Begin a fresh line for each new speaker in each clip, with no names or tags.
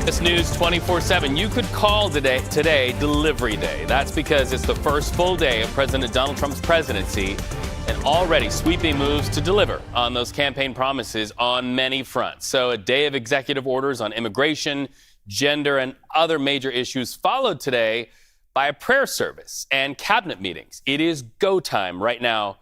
CBS News 24/7. You could call today Delivery Day. That's because it's the first full day of President Donald Trump's presidency and already sweeping moves to deliver on those campaign promises on many fronts. So a day of executive orders on immigration, gender, and other major issues followed today by a prayer service and cabinet meetings. It is go time right now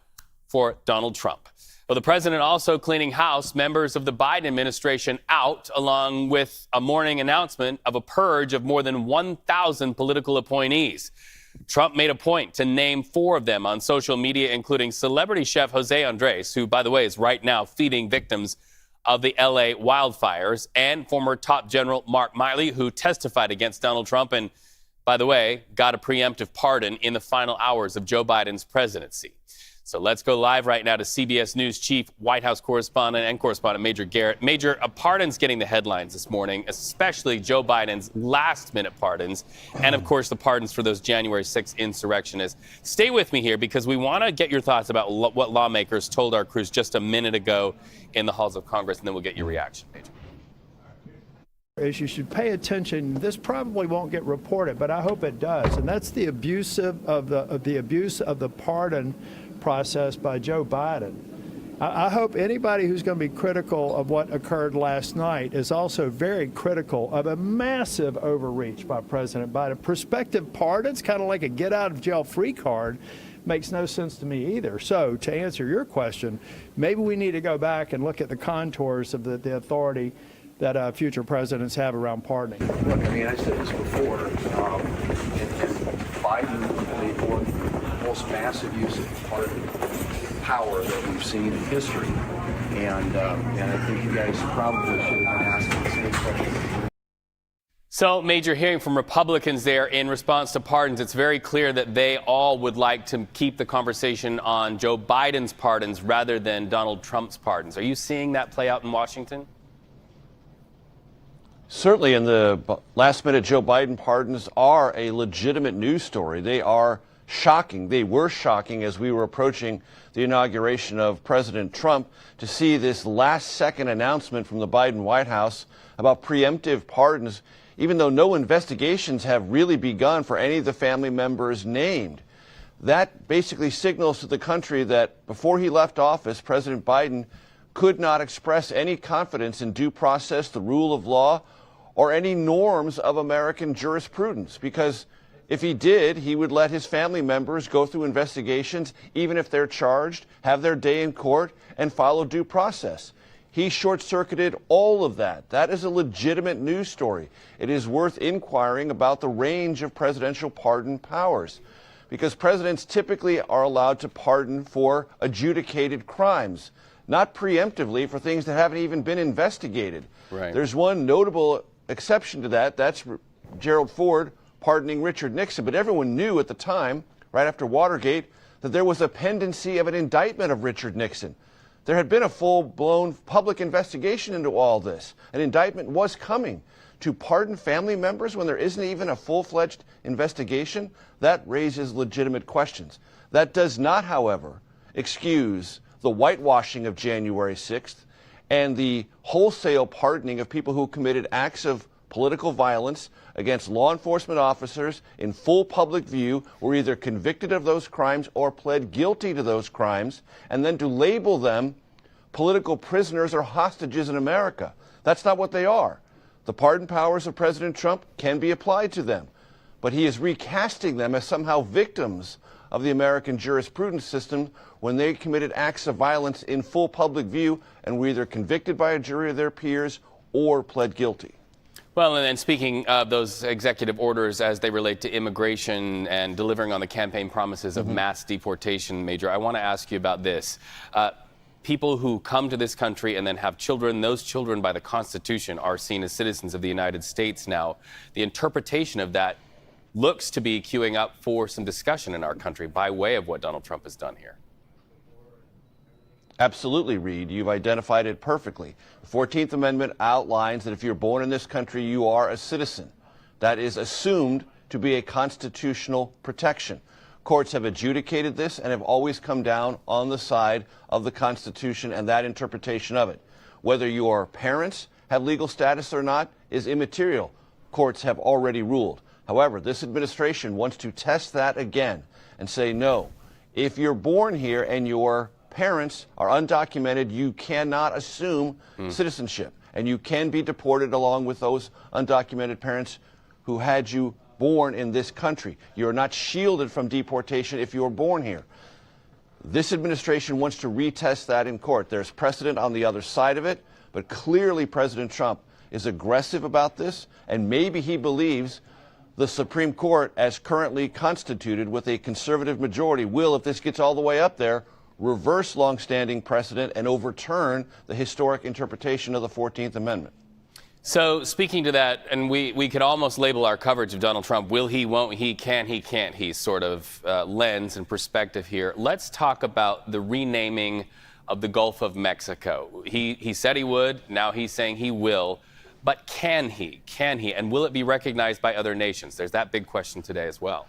for Donald Trump. Well, the president also cleaning house, members of the Biden administration out, along with a morning announcement of a purge of more than 1,000 political appointees. Trump made a point to name 4 of them on social media, including celebrity chef Jose Andres, who, by the way, is right now feeding victims of the L.A. wildfires, and former top general Mark Milley, who testified against Donald Trump and, by the way, got a preemptive pardon in the final hours of Joe Biden's presidency. So let's go live right now to CBS News Chief White House correspondent and correspondent Major Garrett. Major, a pardon's getting the headlines this morning, especially Joe Biden's last-minute pardons, and, of course, the pardons for those January 6th insurrectionists. Stay with me here because we want to get your thoughts about what lawmakers told our crews just a minute ago in the halls of Congress, and then we'll get your reaction, Major.
Is you should pay attention. This probably won't get reported, but I hope it does, and that's the abuse of the pardon process by Joe Biden. I hope anybody who's going to be critical of what occurred last night is also very critical of a massive overreach by President Biden. Prospective pardons, kind of like a get-out-of-jail-free card, makes no sense to me either. So, to answer your question, maybe we need to go back and look at the contours of the authority that future presidents have around pardoning.
Look, I mean, I said this before, and Biden made one most massive use of pardon power that we've seen in history, and I think you guys probably should have been asking the same question.
So, Major, hearing from Republicans there in response to pardons, it's very clear that they all would like to keep the conversation on Joe Biden's pardons rather than Donald Trump's pardons. Are you seeing that play out in Washington?
Certainly, and the last-minute Joe Biden pardons are a legitimate news story. They are shocking. They were shocking as we were approaching the inauguration of President Trump to see this last-second announcement from the Biden White House about preemptive pardons, even though no investigations have really begun for any of the family members named. That basically signals to the country that before he left office, President Biden could not express any confidence in due process, the rule of law, or any norms of American jurisprudence, because if he did, he would let his family members go through investigations, even if they're charged, have their day in court, and follow due process. He short-circuited all of that. That is a legitimate news story. It is worth inquiring about the range of presidential pardon powers, because presidents typically are allowed to pardon for adjudicated crimes, not preemptively for things that haven't even been investigated.
Right.
There's one notable exception to that. That's Gerald Ford pardoning Richard Nixon. But everyone knew at the time, right after Watergate, that there was a pendency of an indictment of Richard Nixon. There had been a full-blown public investigation into all this. An indictment was coming. To pardon family members when there isn't even a full-fledged investigation, that raises legitimate questions. That does not, however, excuse the whitewashing of January 6th and the wholesale pardoning of people who committed acts of political violence against law enforcement officers in full public view, were either convicted of those crimes or pled guilty to those crimes, and then to label them political prisoners or hostages in America. That's not what they are. The pardon powers of President Trump can be applied to them, but he is recasting them as somehow victims of the American jurisprudence system when they committed acts of violence in full public view and were either convicted by a jury of their peers or pled guilty.
Well, and then speaking of those executive orders as they relate to immigration and delivering on the campaign promises of mass deportation, Major, I want to ask you about this. People who come to this country and then have children, those children by the Constitution are seen as citizens of the United States now. The interpretation of that looks to be queuing up for some discussion in our country by way of what Donald Trump has done here.
Absolutely, Reed. You've identified it perfectly. The 14th Amendment outlines that if you're born in this country, you are a citizen. That is assumed to be a constitutional protection. Courts have adjudicated this and have always come down on the side of the Constitution and that interpretation of it. Whether your parents have legal status or not is immaterial. Courts have already ruled. However, this administration wants to test that again and say, no, if you're born here and your parents are undocumented, you cannot assume citizenship, and you can be deported along with those undocumented parents who had you born in this country. You're not shielded from deportation if you were born here. This administration wants to retest that in court. There's precedent on the other side of it, but clearly President Trump is aggressive about this, and maybe he believes the Supreme Court, as currently constituted with a conservative majority, will, if this gets all the way up there, reverse longstanding precedent and overturn the historic interpretation of the 14th Amendment.
So speaking to that, and we could almost label our coverage of Donald Trump, will he, won't he, can he, can't he, sort of lens and perspective here. Let's talk about the renaming of the Gulf of Mexico. He said he would, now he's saying he will. But can he? Can he? And will it be recognized by other nations? There's that big question today as well.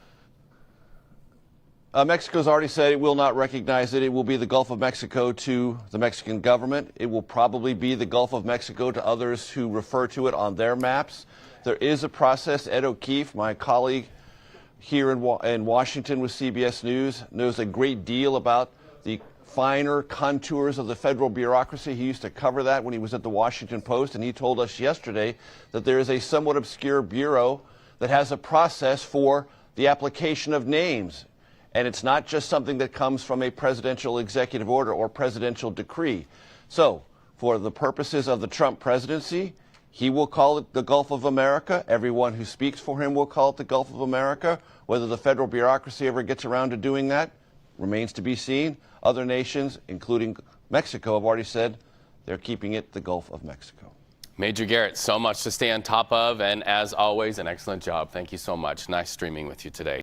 Mexico's already said it will not recognize it. It will be the Gulf of Mexico to the Mexican government. It will probably be the Gulf of Mexico to others who refer to it on their maps. There is a process. Ed O'Keefe, my colleague here in Washington with CBS News, knows a great deal about the finer contours of the federal bureaucracy. He used to cover that when he was at the Washington Post, and he told us yesterday that there is a somewhat obscure bureau that has a process for the application of names. And it's not just something that comes from a presidential executive order or presidential decree. So, for the purposes of the Trump presidency, he will call it the Gulf of America. Everyone who speaks for him will call it the Gulf of America. Whether the federal bureaucracy ever gets around to doing that remains to be seen. Other nations, including Mexico, have already said they're keeping it the Gulf of Mexico.
Major Garrett, so much to stay on top of, and as always, an excellent job. Thank you so much. Nice streaming with you today.